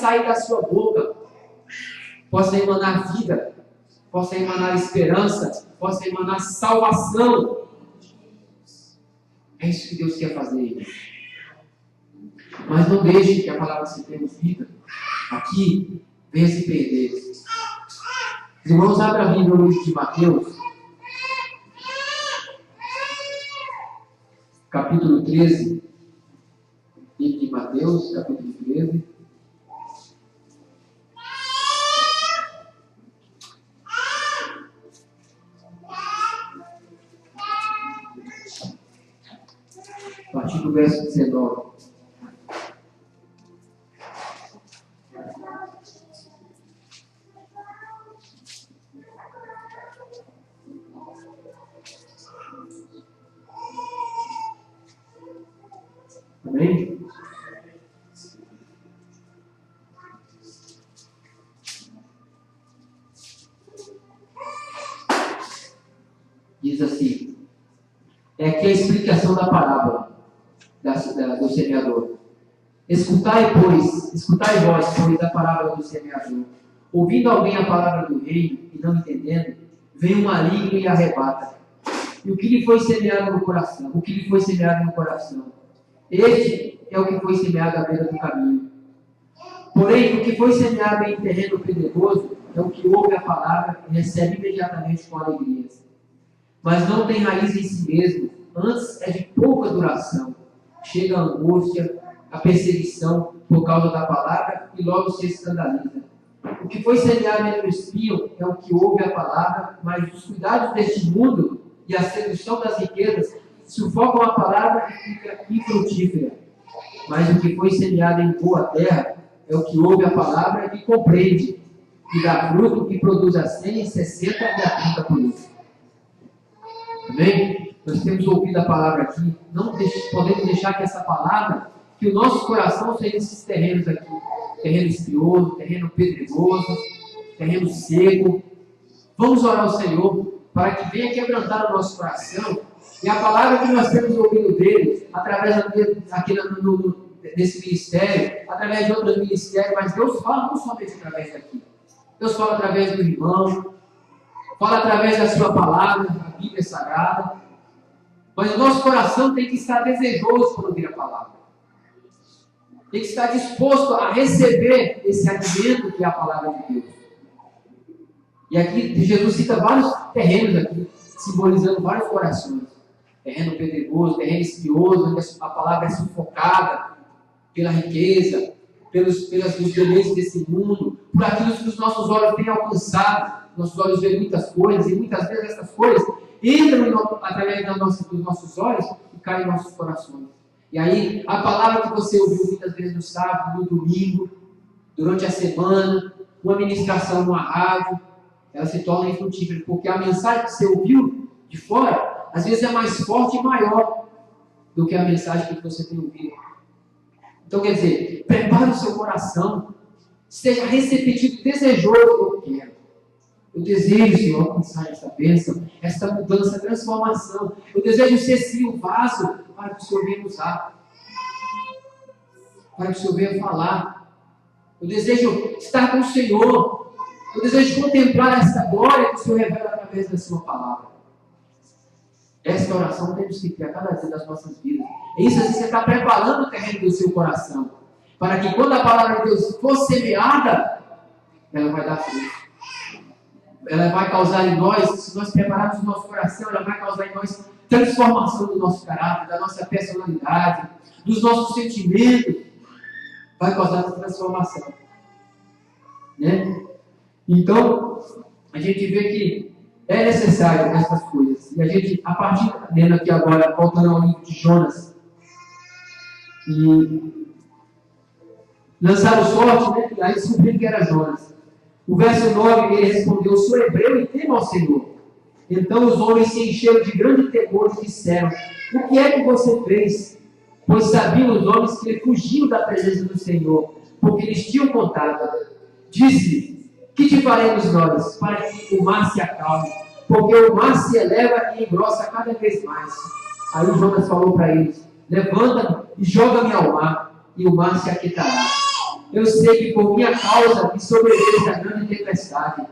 sair da sua boca possa emanar vida, possa emanar esperança, possa emanar salvação. É isso que Deus quer fazer. Mas não deixe que a palavra que você tem ouvida aqui venha se perder. Os irmãos, abram a Bíblia no livro de Mateus, capítulo 13. Livro de Mateus, capítulo 13. A partir do verso 19. Amém? Diz assim, é aqui a explicação da parábola do semeador. Escutai vós, pois, a parábola do semeador. Ouvindo alguém a palavra do reino e não entendendo, vem um maligno e arrebata. E o que lhe foi semeado no coração? Este é o que foi semeado à beira do caminho. Porém, o que foi semeado em terreno pedregoso é o que ouve a palavra e recebe imediatamente com alegria. Mas não tem raiz em si mesmo, antes é de pouca duração. Chega a angústia, a perseguição por causa da palavra e logo se escandaliza. O que foi semeado entre o espinho é o que ouve a palavra, mas os cuidados deste mundo e a sedução das riquezas sufocam a palavra e fica infrutífera. Mas o que foi semeado em boa terra é o que ouve a palavra e compreende, e dá fruto que produz a 100, 60 e a 30 por isso. Amém? Nós temos ouvido a palavra aqui, não podemos deixar que essa palavra, que o nosso coração seja esses terrenos aqui, terreno espinhoso, terreno pedregoso, terreno seco. Vamos orar ao Senhor para que venha quebrantar o nosso coração e a palavra que nós temos ouvido dele, através aqui nesse ministério, através de outros ministérios, mas Deus fala não somente através daqui. Deus fala através do irmão, fala através da sua palavra, da Bíblia Sagrada. Mas o nosso coração tem que estar desejoso por ouvir a palavra. Tem que estar disposto a receber esse alimento que é a palavra de Deus. E aqui Jesus cita vários terrenos aqui, simbolizando vários corações. Terreno pedregoso, terreno espinhoso, onde a palavra é sufocada pela riqueza, pelas belezas desse mundo, por aquilo que os nossos olhos têm alcançado. Nossos olhos veem muitas coisas, e muitas vezes essas coisas entram através dos nossos olhos e caem em nossos corações. E aí, a palavra que você ouviu muitas vezes no sábado, no domingo, durante a semana, uma ministração numa rádio, ela se torna infrutífera, porque a mensagem que você ouviu de fora, às vezes é mais forte e maior do que a mensagem que você tem ouvido. Então, quer dizer, prepare o seu coração, seja receptivo, desejoso, eu quero. Eu desejo, Senhor, alcançar essa bênção, esta mudança, transformação. Eu desejo ser sim um vaso para que o Senhor venha usar, para que o Senhor venha falar. Eu desejo estar com o Senhor. Eu desejo contemplar essa glória que o Senhor revela através da sua palavra. Essa oração temos que ter a cada dia das nossas vidas. É isso assim, você está preparando o terreno do seu coração, para que quando a palavra de Deus for semeada, ela vai dar fruto. Ela vai causar em nós, se nós prepararmos o nosso coração, ela vai causar em nós transformação do nosso caráter, da nossa personalidade, dos nossos sentimentos. Vai causar essa transformação. Né? Então, a gente vê que é necessário essas coisas. E a gente, a partir, lendo aqui agora, voltando ao livro de Jonas, e lançaram sorte, né? E aí descobriram que era Jonas. O verso 9, ele respondeu: sou hebreu e temo ao Senhor. Então os homens se encheram de grande temor e disseram: o que é que você fez? Pois sabiam os homens que ele fugiu da presença do Senhor, porque eles tinham contado. Disse: que te faremos nós, para que o mar se acalme? Porque o mar se eleva e engrossa cada vez mais. Aí Jonas falou para eles: levanta-me e joga-me ao mar, e o mar se aquietará. eu sei que por minha causa me sobreveio a grande tempestade.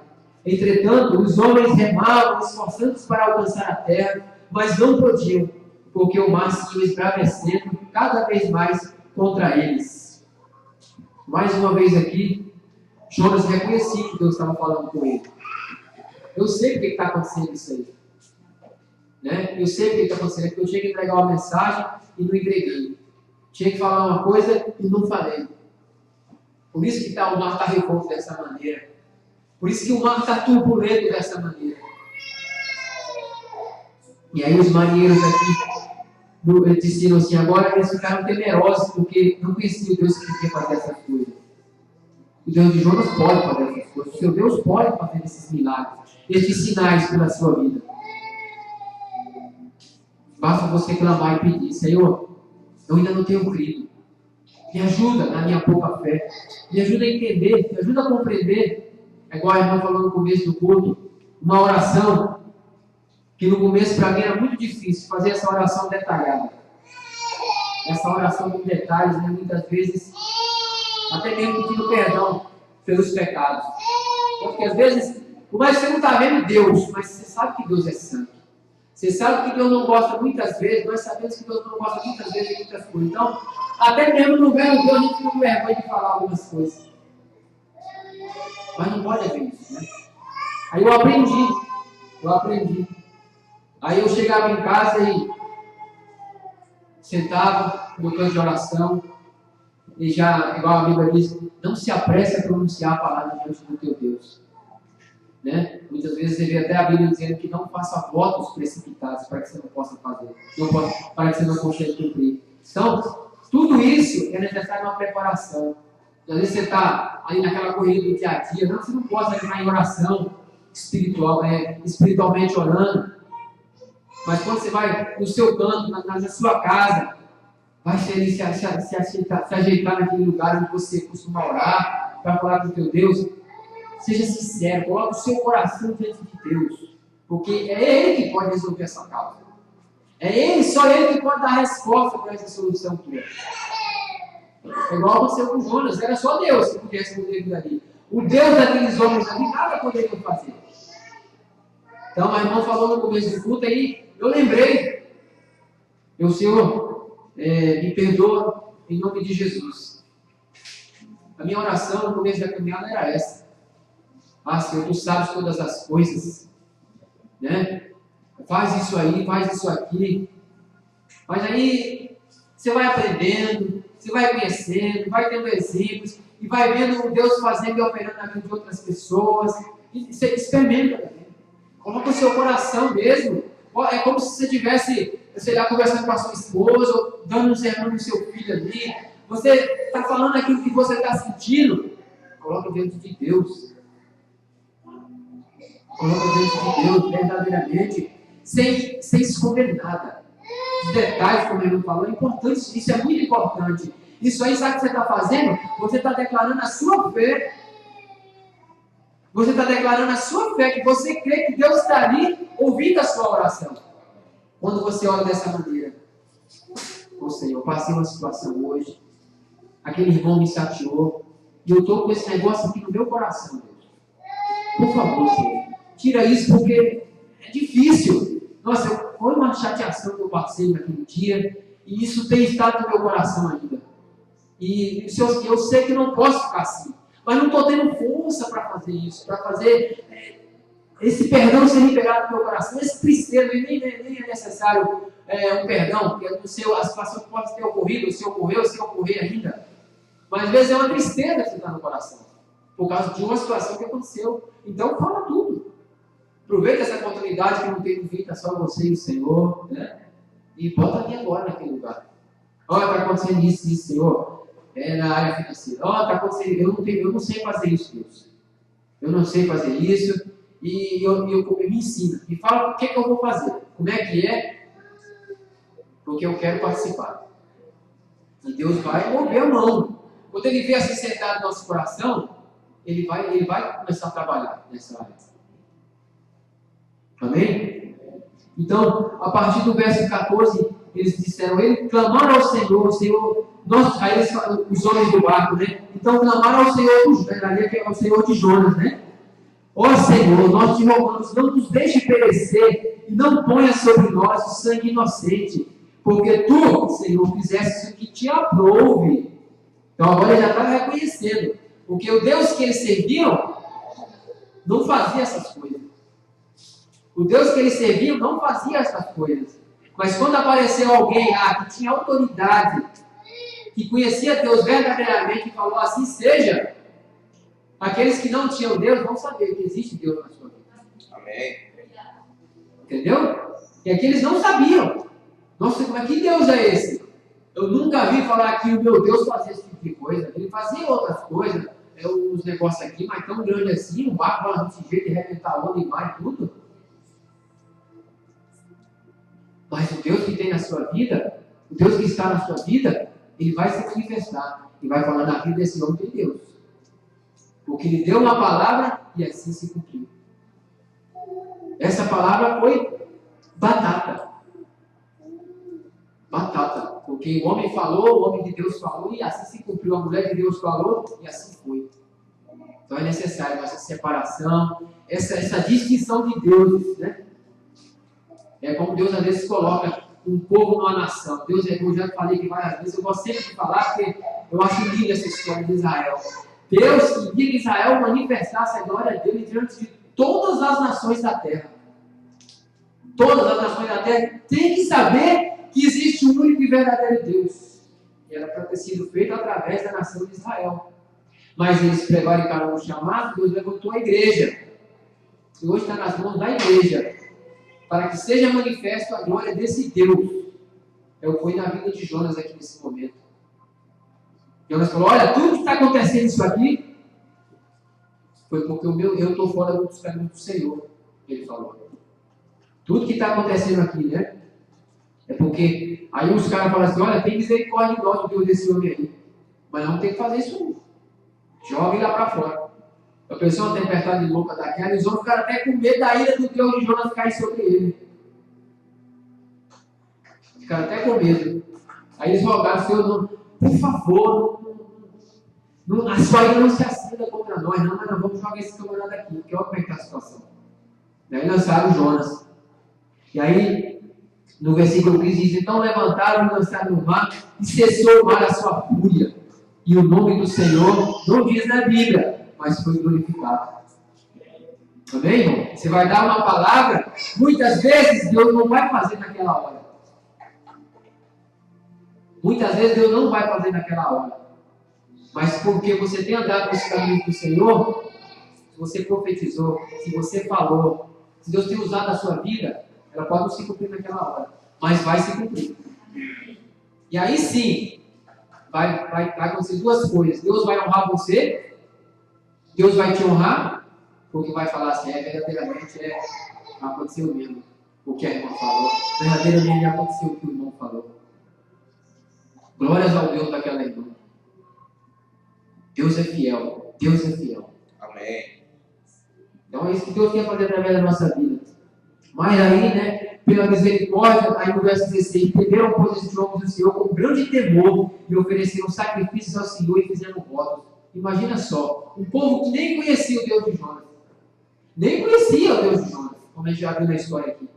Entretanto, os homens remavam, esforçando-se para alcançar a terra, mas não podiam, porque o mar se ia esbravecendo cada vez mais contra eles. Mais uma vez aqui, Jonas reconhecia que Deus estava falando com ele. Eu sei porque está acontecendo isso aí. Né? Eu sei porque está acontecendo, porque eu tinha que entregar uma mensagem e não entreguei. Tinha que falar uma coisa e não falei. Por isso que o mar está revolto dessa maneira. Por isso que o mar está turbulento dessa maneira. E aí os marinheiros aqui disseram assim, agora eles ficaram temerosos, porque não conheciam o Deus que queria fazer essas coisas. O Deus de Jonas pode fazer essas coisas. O seu Deus pode fazer esses milagres, esses sinais pela sua vida. Basta você clamar e pedir, Senhor, eu ainda não tenho crido. Me ajuda na minha pouca fé. Me ajuda a entender, me ajuda a compreender. É igual a irmã falou no começo do culto, uma oração que no começo para mim era muito difícil, fazer essa oração detalhada. Essa oração com detalhes, né, muitas vezes, até mesmo pedindo perdão pelos pecados. Porque às vezes, por mais que você não está vendo Deus, mas você sabe que Deus é santo. Você sabe que Deus não gosta muitas vezes, nós sabemos que Deus não gosta muitas vezes de muitas coisas. Então, até mesmo no vendo Deus, a gente fica com vergonha de falar algumas coisas. Mas não pode haver isso, né? Aí eu aprendi. Aí eu chegava em casa e sentava no canto de oração e já, igual a Bíblia diz, não se apresse a pronunciar a palavra diante do teu Deus. Né? Muitas vezes você vê até a Bíblia dizendo que não faça votos precipitados para que você não possa fazer, para que você não consiga cumprir. Então, tudo isso é necessário uma preparação. Às vezes você está aí naquela corrida do dia a dia, não, você não pode entrar em oração espiritual, espiritualmente orando, mas quando você vai no seu canto, na sua casa, vai se ajeitar naquele lugar onde você costuma orar, para falar com o teu Deus, seja sincero, coloque o seu coração diante de Deus, porque é Ele que pode resolver essa causa. É Ele, só Ele que pode dar a resposta para essa solução tua. É igual aconteceu com Jonas, era só Deus que podia responder aquilo ali. O Deus daqueles homens ali, nada poderiam fazer. Então, a irmã falou no começo do culto aí, eu lembrei. Meu Senhor, me perdoa em nome de Jesus. A minha oração no começo da caminhada era essa. Ah, Senhor, Tu sabes todas as coisas. Né? Faz isso aí, faz isso aqui. Mas aí, você vai aprendendo, você vai conhecendo, vai tendo exemplos, e vai vendo Deus fazendo e operando na vida de outras pessoas. E você experimenta. Coloca o seu coração mesmo. É como se você estivesse, sei lá, conversando com a sua esposa, ou dando um sermão no seu filho ali. Você está falando aquilo que você está sentindo. Coloca dentro de Deus. Coloca dentro de Deus, verdadeiramente, sem esconder nada. Os detalhes, como ele falou, é importante. Isso é muito importante. Isso aí, sabe o que você está fazendo? Você está declarando a sua fé. Você está declarando a sua fé, que você crê que Deus está ali ouvindo a sua oração. Quando você ora dessa maneira, ô Senhor, eu passei uma situação hoje, aquele irmão me chateou, e eu estou com esse negócio aqui no meu coração, Deus. Por favor, Senhor, tira isso porque é difícil. Nossa, foi uma chateação que eu passei naquele dia, e isso tem estado no meu coração ainda. E eu sei que eu não posso ficar assim. Mas não estou tendo força para fazer isso, para fazer esse perdão ser liberado no meu coração, esse tristeza, nem é necessário um perdão, porque no seu, a situação pode ter ocorrido, se ocorreu, se ocorrer ainda. Mas às vezes é uma tristeza que está no coração, por causa de uma situação que aconteceu. Então fala tudo. Aproveita essa oportunidade que não tem vida, só você e o Senhor, né? E bota aqui agora naquele lugar. Olha, está acontecendo isso, Senhor. Na área financeira. Está acontecendo, eu não sei fazer isso, Deus. Eu não sei fazer isso. E eu me ensina. Me fala o que eu vou fazer. Como é que é? Porque eu quero participar. E Deus vai mover a mão. Quando Ele vê assim sentado no nosso coração, Ele vai começar a trabalhar nessa área. Amém? Então, a partir do verso 14, eles disseram, ele clamaram ao Senhor, o Senhor, aí eles, os homens do barco, né? Então clamaram ao Senhor, que é o Senhor de Jonas, né? Ó Senhor, nós te rogamos, não nos deixe perecer e não ponha sobre nós o sangue inocente, porque tu, Senhor, fizeste o que te aprouve. Então agora ele já estava reconhecendo, porque o Deus que eles serviam não fazia essas coisas. O Deus que eles serviam não fazia essas coisas. Mas quando apareceu alguém lá que tinha autoridade, que conhecia Deus verdadeiramente e falou assim seja, aqueles que não tinham Deus vão saber que existe Deus na sua vida. Amém. Entendeu? E aqueles não sabiam. Nossa, mas que Deus é esse? Eu nunca vi falar que o meu Deus fazia esse tipo de coisa. Ele fazia outras coisas, os negócios aqui, mas tão grande assim, um barco lá desse jeito, de arrebentar a onda e mar e tudo. Mas o Deus que tem na sua vida, o Deus que está na sua vida, ele vai se manifestar e vai falar na vida desse homem de Deus. Porque ele deu uma palavra e assim se cumpriu. Essa palavra foi batata. Batata. Porque o homem falou, o homem de Deus falou e assim se cumpriu. A mulher de Deus falou e assim foi. Então é necessário essa separação, essa distinção de deuses, né? É como Deus às vezes coloca um povo numa nação. Deus, eu já falei aqui várias vezes, eu gosto sempre de falar porque eu acho linda essa história de Israel. Deus queria que Israel manifestasse a glória dele diante de todas as nações da terra. Todas as nações da terra têm que saber que existe um único e verdadeiro Deus. E era para ter sido feito através da nação de Israel. Mas eles prevaricaram o chamado, Deus levantou a igreja. E hoje está nas mãos da igreja. Para que seja manifesto a glória desse Deus. É o que foi na vida de Jonas aqui nesse momento. Jonas falou, olha, tudo que está acontecendo isso aqui foi porque eu estou fora dos caminhos do Senhor. Ele falou. Tudo que está acontecendo aqui, né? É porque aí os caras falam assim, olha, tem misericórdia de nós, o Deus desse homem aí. Mas não tem que fazer isso não. Joga ele lá para fora. A pessoa uma tempestade louca daquela, eles vão ficar até com medo da ira do Deus de Jonas cair sobre ele. Ficaram até com medo. Aí eles rogaram, Senhor, por favor, a sua ira não se acenda contra nós, não, mas nós vamos jogar esse camarada aqui, porque olha como é que está a situação. Daí lançaram Jonas. E aí, no versículo 15 diz, então levantaram e lançaram no mar, e cessou o mar a sua fúria. E o nome do Senhor não diz na Bíblia, mas foi glorificado. Amém, irmão? Você vai dar uma palavra, muitas vezes Deus não vai fazer naquela hora. Muitas vezes Deus não vai fazer naquela hora. Mas porque você tem andado nesse caminho do Senhor, se você profetizou, se você falou, se Deus tem usado a sua vida, ela pode não se cumprir naquela hora, mas vai se cumprir. E aí sim, vai acontecer duas coisas. Deus vai honrar você, Deus vai te honrar, porque vai falar assim, verdadeiramente aconteceu mesmo o que a irmã falou, verdadeiramente aconteceu o que o irmão falou. Glórias ao Deus daquela irmã. Deus é fiel, Deus é fiel. Amém. Então é isso que Deus quer fazer através da nossa vida. Mas aí, né, pela misericórdia, aí no verso 16, entenderam, pois, esses homens do Senhor com grande temor e ofereceram sacrifícios ao Senhor e fizeram votos. Imagina só, um povo que nem conhecia o Deus de Jonas. Nem conhecia o Deus de Jonas, como a gente já viu na história aqui.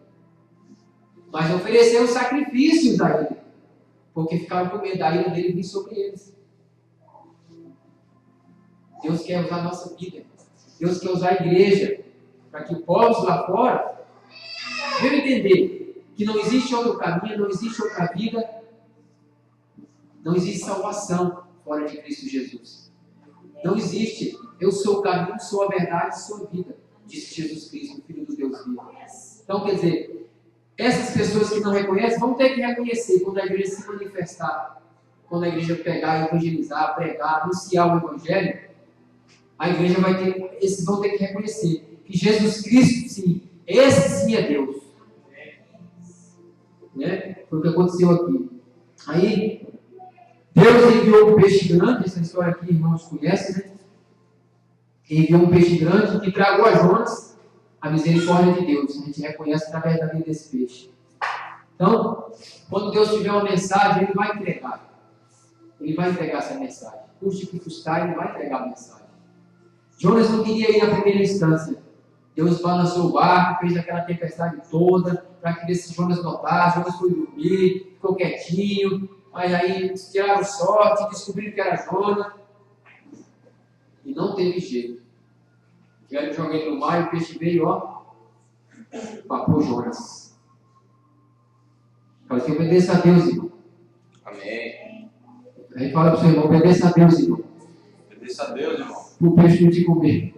Mas ofereceram sacrifícios a ele, porque ficaram com medo da ira dele vir sobre eles. Deus quer usar a nossa vida. Deus quer usar a igreja para que povos lá fora venham entender que não existe outro caminho, não existe outra vida, não existe salvação fora de Cristo Jesus. Não existe. Eu sou o caminho, sou a verdade, sou a vida, disse Jesus Cristo, o Filho do Deus vivo. Então, quer dizer, essas pessoas que não reconhecem vão ter que reconhecer quando a igreja se manifestar, quando a igreja pegar, evangelizar, pregar, anunciar o Evangelho. A igreja vai ter, esses vão ter que reconhecer que Jesus Cristo, sim, esse sim é Deus. Né? Foi o que aconteceu aqui. Aí, Deus enviou um peixe grande, essa história aqui, irmãos, conhecem, né? Enviou um peixe grande que tragou a Jonas a misericórdia de Deus. A gente reconhece através da vida desse peixe. Então, quando Deus tiver uma mensagem, Ele vai entregar. Ele vai entregar essa mensagem. Custe que custar, Ele vai entregar a mensagem. Jonas não queria ir na primeira instância. Deus balançou o barco, fez aquela tempestade toda, para que esse Jonas notasse. Jonas foi dormir, ficou quietinho. Mas aí tiraram sorte, descobriram que era Jonas. E não teve jeito. Eu joguei no mar e o peixe veio, ó, papou Jonas. Fala assim, obedeça a Deus, irmão. Amém. Aí fala para o seu irmão, obedeça a Deus, irmão. Obedeça a Deus, irmão. Para o peixe não te comer.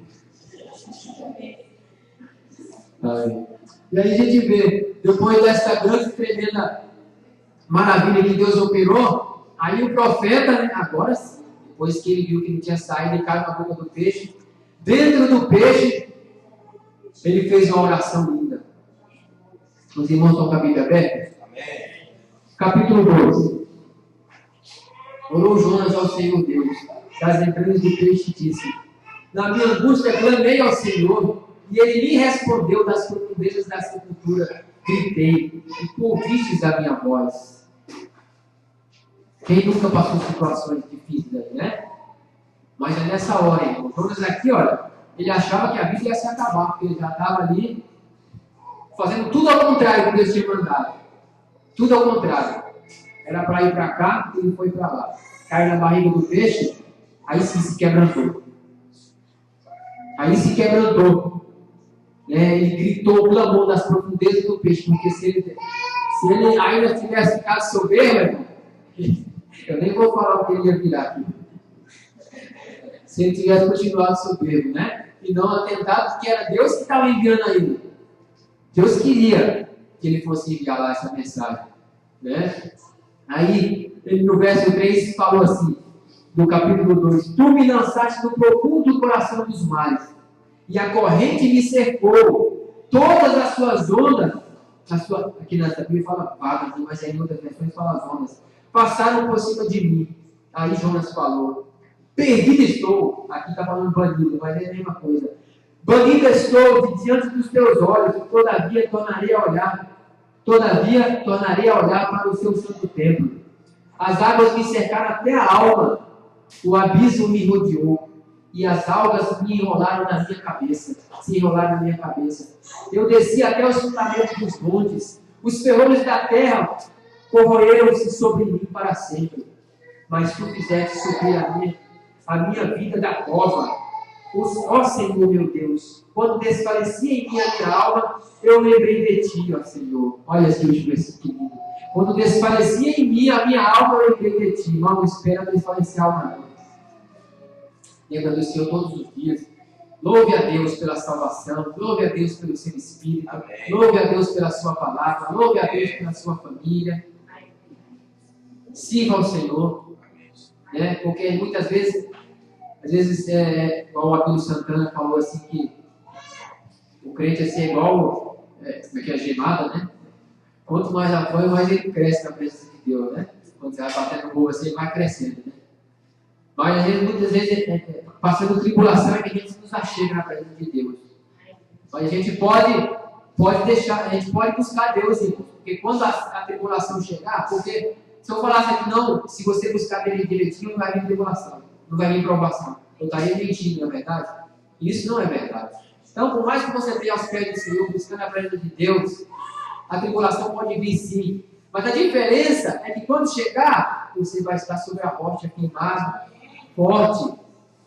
Aí. E aí a gente vê, depois dessa grande, tremenda maravilha que Deus operou, aí o profeta, né, agora sim, depois que ele viu que não tinha saído, ele caiu na boca do peixe. Dentro do peixe, ele fez uma oração linda. Os irmãos estão com a Bíblia aberta? Amém. Capítulo 2. Orou Jonas ao Senhor Deus, das entranhas do peixe, e disse: na minha angústia clamei ao Senhor, e Ele me respondeu das profundezas da sepultura. Gritei, e tu ouvistes a minha voz. Quem nunca passou situações difíceis aí, né? Mas é nessa hora, irmão. Jonas aqui, olha, ele achava que a vida ia se acabar, porque ele já estava ali fazendo tudo ao contrário do que Deus tinha mandado. Tudo ao contrário. Era para ir para cá, ele foi para lá. Caiu na barriga do peixe, aí sim se quebrantou. Aí se quebrantou. Ele gritou, clamou das profundezas do peixe, porque se ele ainda tivesse ficado soberbo, eu nem vou falar o que ele ia virar aqui. Se ele tivesse continuado soberbo, né? E não atentado, porque era Deus que estava enviando ele. Deus queria que ele fosse enviar lá essa mensagem, né? Aí, ele no verso 3 falou assim, no capítulo 2: tu me lançaste no profundo do coração dos mares, e a corrente me cercou, todas as suas ondas, aqui na Bíblia fala vagas, mas em outras versões fala as ondas, passaram por cima de mim. Aí Jonas falou: perdido estou, aqui está falando banido, mas é a mesma coisa. Banido estou de diante dos teus olhos, todavia tornarei a olhar para o seu santo templo. As águas me cercaram até a alma, o abismo me rodeou, e as algas me enrolaram na minha cabeça, Eu desci até os fundamentos dos montes, os ferrolhos da terra corroeram-se sobre mim para sempre. Mas tu fizeste subir a minha vida da cova. Ó Senhor meu Deus, quando desfalecia em mim a minha alma, eu lembrei de ti, ó Senhor. Olha esse último versículo. Quando desfalecia em mim a minha alma, eu lembrei de ti. Não espera desfalecer a alma, não. Lembra do Senhor todos os dias. Louve a Deus pela salvação, louve a Deus pelo seu Espírito, amém. Louve a Deus pela sua palavra, louve a Deus pela sua família. Sirva ao Senhor, né? Porque muitas vezes, igual o Abílio Santana falou assim, que o crente assim, é igual, como é que é, gemada, né? Quanto mais apoio, mais ele cresce na presença de Deus, né? Quando você vai batendo o povo assim, ele vai crescendo, né? Mas muitas vezes, passando tribulação, é que a gente nos achega na presença de Deus. Mas a gente pode deixar, a gente pode buscar Deus, irmão. Porque quando a tribulação chegar, porque se eu falasse aqui, não, se você buscar Ele direitinho, não vai vir tribulação, não vai vir provação. Eu estaria mentindo, não é verdade? Isso não é verdade. Então, por mais que você tenha aos pés do Senhor, buscando a presença de Deus, a tribulação pode vir sim. Mas a diferença é que quando chegar, você vai estar sobre a rocha firmado, forte.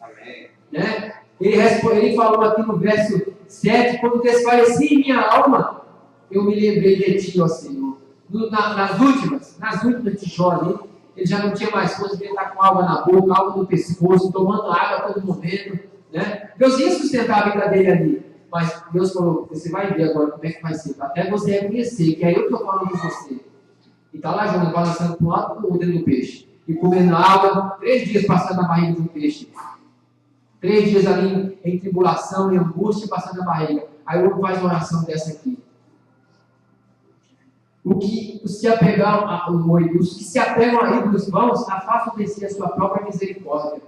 Amém. Né? Ele falou aqui no verso 7, quando desfaleci em minha alma, eu me lembrei de ti, ó Senhor. Nas últimas de Jó ali, ele já não tinha mais força, ele estar com água na boca, água no pescoço, tomando água a todo momento. Né? Deus ia sustentar a vida dele ali. Mas Deus falou, você vai ver agora como é que vai ser, até você reconhecer que é eu que estou falando com você. E está lá Jonas balançando para um lado para o outro dentro do peixe. E comendo água, 3 dias passando na barriga de um peixe. 3 dias ali em tribulação, em angústia, passando na barriga. Aí o homem faz uma oração dessa aqui. Os que se apegam a ídolos vãos, afastam de si a sua própria misericórdia.